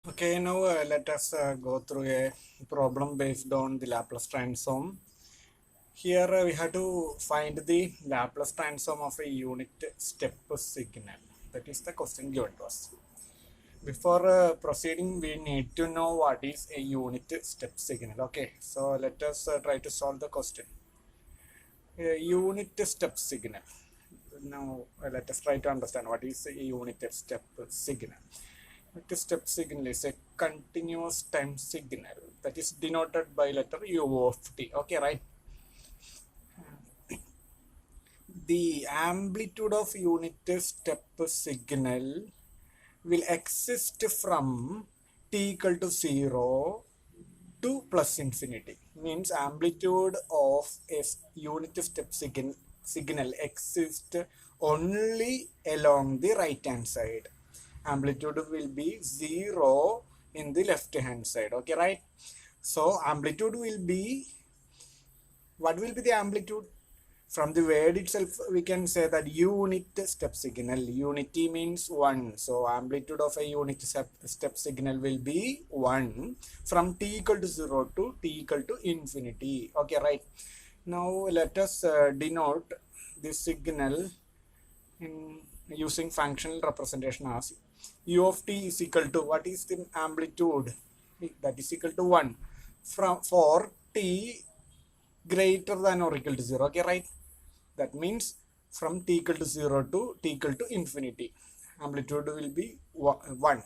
Okay, now let us go through a problem based on the Laplace transform. Here we have to find the Laplace transform of a unit step signal. That is the question given to us. Before proceeding, we need to know what is a unit step signal. Okay, so let us try to solve the question. A unit step signal. Now let us try to understand what is a unit step signal. Unit step signal is a continuous time signal that is denoted by letter U of t. Okay, right? The amplitude of unit step signal will exist from t equal to 0 to plus infinity. Means amplitude of a unit step signal exists only along the right hand side. Amplitude will be 0 in the left hand side. Okay, right? So amplitude will be, what will be the amplitude? From the word itself we can say that unit step signal. Unity means 1, so amplitude of a unit step signal will be 1 from t equal to 0 to t equal to infinity. Okay, right? Now let us denote this signal in using functional representation as u of t is equal to, what is the amplitude? That is equal to 1 from for t greater than or equal to 0. Okay, right? That means from t equal to 0 to t equal to infinity, amplitude will be 1,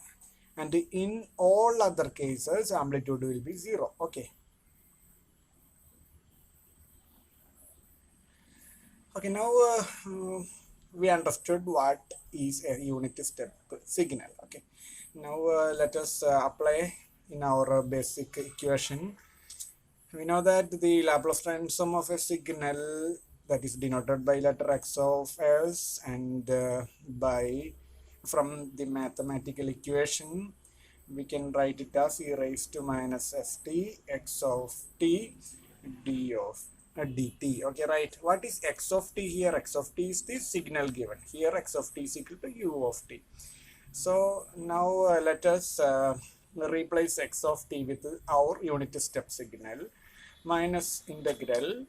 and in all other cases amplitude will be 0. Okay, okay, now we understood what is a unit step signal. Okay, now let us apply in our basic equation. We know that the Laplace transform of a signal, that is denoted by letter x of s, and by from the mathematical equation we can write it as e raised to minus st x of t d of dt. Okay, right? What is x of t here? X of t is the signal given here. X of t is equal to u of t. So now let us replace x of t with our unit step signal. Minus integral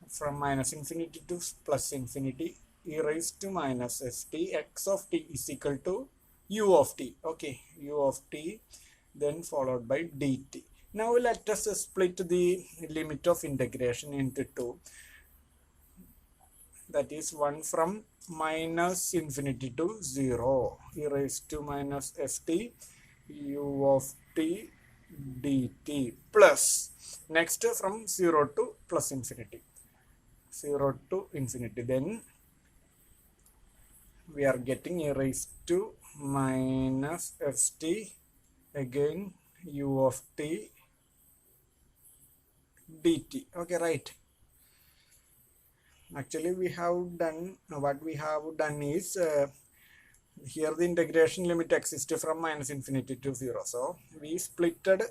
from minus infinity to plus infinity e raised to minus st x of t is equal to u of t. Okay, u of t, then followed by dt. Now let us split the limit of integration into two. That is 1 from minus infinity to 0 e raised to minus st u of t dt plus next from 0 to plus infinity, 0 to infinity, then we are getting e raised to minus st again u of t dt. Okay, right? Actually we have done, what we have done is here the integration limit exists from minus infinity to 0, so we splitted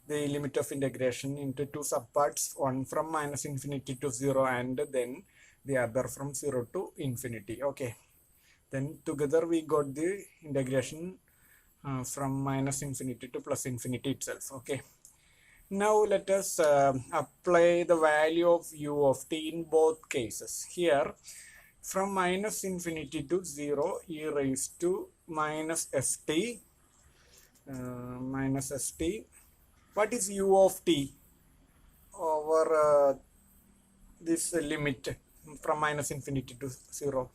the limit of integration into two subparts, one from minus infinity to 0 and then the other from 0 to infinity. Okay, then together we got the integration from minus infinity to plus infinity itself. Okay, now let us apply the value of u of t in both cases. Here from minus infinity to 0 e raised to minus st minus st. What is u of t over this limit from minus infinity to 0?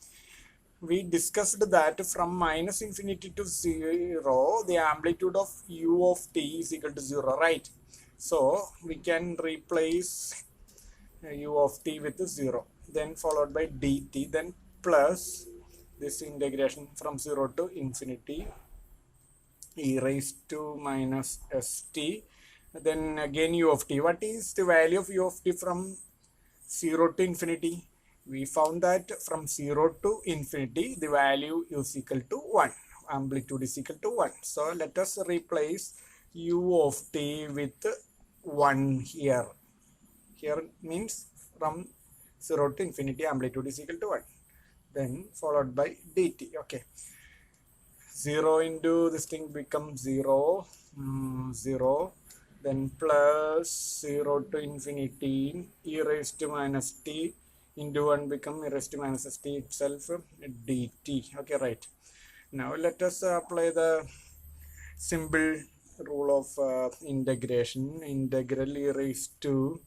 We discussed that from minus infinity to 0 the amplitude of u of t is equal to 0, right? So we can replace u of t with 0, then followed by dt, then plus this integration from 0 to infinity e raised to minus st, then again u of t. What is the value of u of t from 0 to infinity? We found that from 0 to infinity the value is equal to 1, amplitude is equal to 1. So let us replace u of t with 1 here. Here means from 0 to infinity amplitude is equal to 1, then followed by dt. Okay, 0 into this thing becomes 0, 0, then plus 0 to infinity e raised to minus t into 1 become e raised to minus t itself dt. Okay, right. Now let us apply the simple rule of integration. Integral e raised to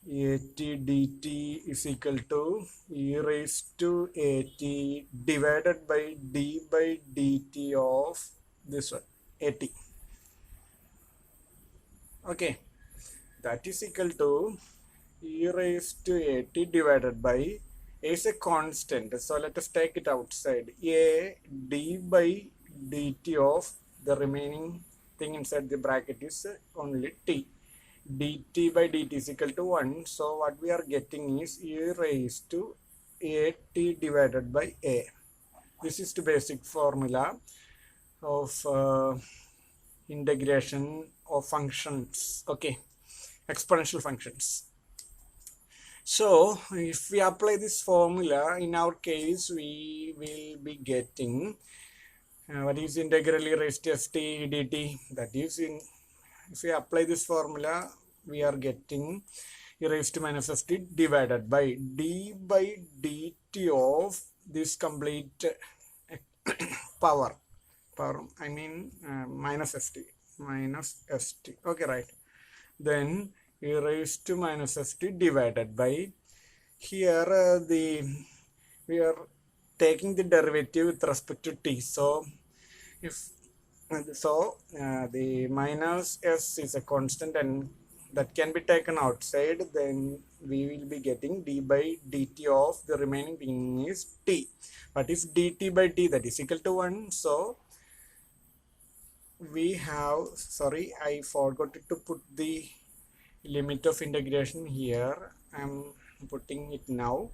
at dt is equal to e raised to at divided by d by dt of this one, at. Okay, that is equal to e raised to at divided by a is a constant, so let us take it outside. A d by dt of the remaining thing inside the bracket is only t. dt by dt is equal to 1, so what we are getting is e raised to at divided by a. This is the basic formula of integration of functions, okay, exponential functions. So if we apply this formula, in our case we will be getting what is integral e raised to st dt. That is, if we apply this formula, we are getting e raised to minus st divided by d by dt of this complete power, I mean minus st. Okay, right. Then e raised to minus st divided by, here we are taking the derivative with respect to t, so if the minus s is a constant and that can be taken outside, then we will be getting d by dt of the remaining thing is t. But if dt by t, that is equal to 1, so we have, sorry, I forgot to put the limit of integration here. I'm putting it now.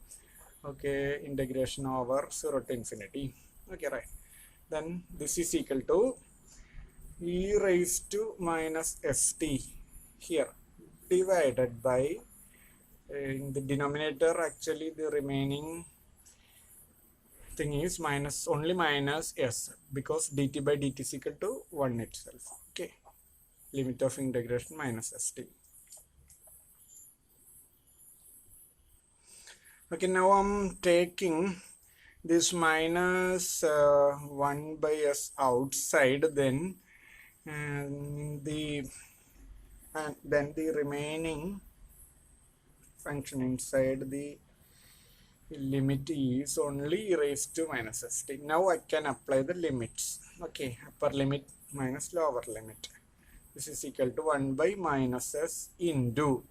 Okay, integration over 0 to infinity. Okay, right. Then this is equal to e raised to minus st here divided by, in the denominator actually the remaining thing is minus, only minus s, because dt by dt is equal to 1 itself. Okay, limit of integration minus st. Okay, now I'm taking this minus 1 by s outside, then the remaining function inside the limit is only e raised to minus st. Now I can apply the limits. Okay, upper limit minus lower limit. This is equal to 1 by minus s into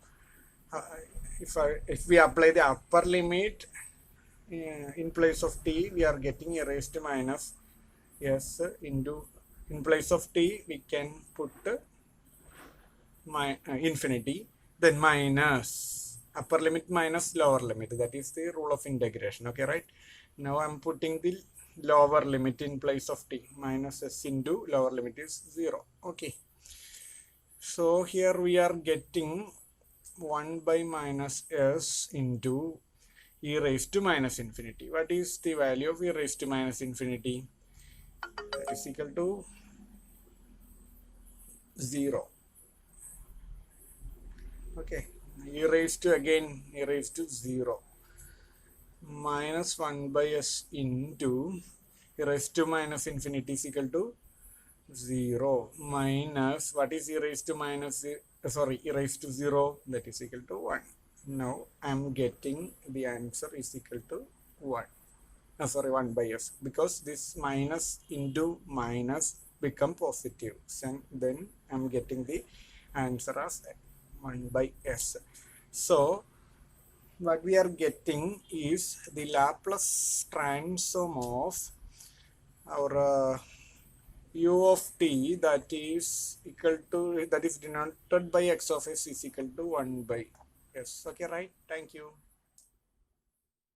if we apply the upper limit in place of t, we are getting e raised to minus s into, in place of t we can put infinity, then minus upper limit minus lower limit. That is the rule of integration. Okay, right. Now I'm putting the lower limit in place of t, minus s into lower limit is 0. Okay, so here we are getting 1 by minus s into e raised to minus infinity. What is the value of e raised to minus infinity? That is equal to 0. Okay, e raised to, again e raised to 0 minus 1 by s into e raised to minus infinity is equal to 0 minus, what is e raised to minus, e raised to 0, that is equal to 1. Now I am getting the answer is equal to 1. 1 by s, because this minus into minus become positive, and then I am getting the answer as 1 by s. So what we are getting is the Laplace transform of our u of t, that is equal to, that is denoted by x of s is equal to 1 by s. Okay, right. Thank you.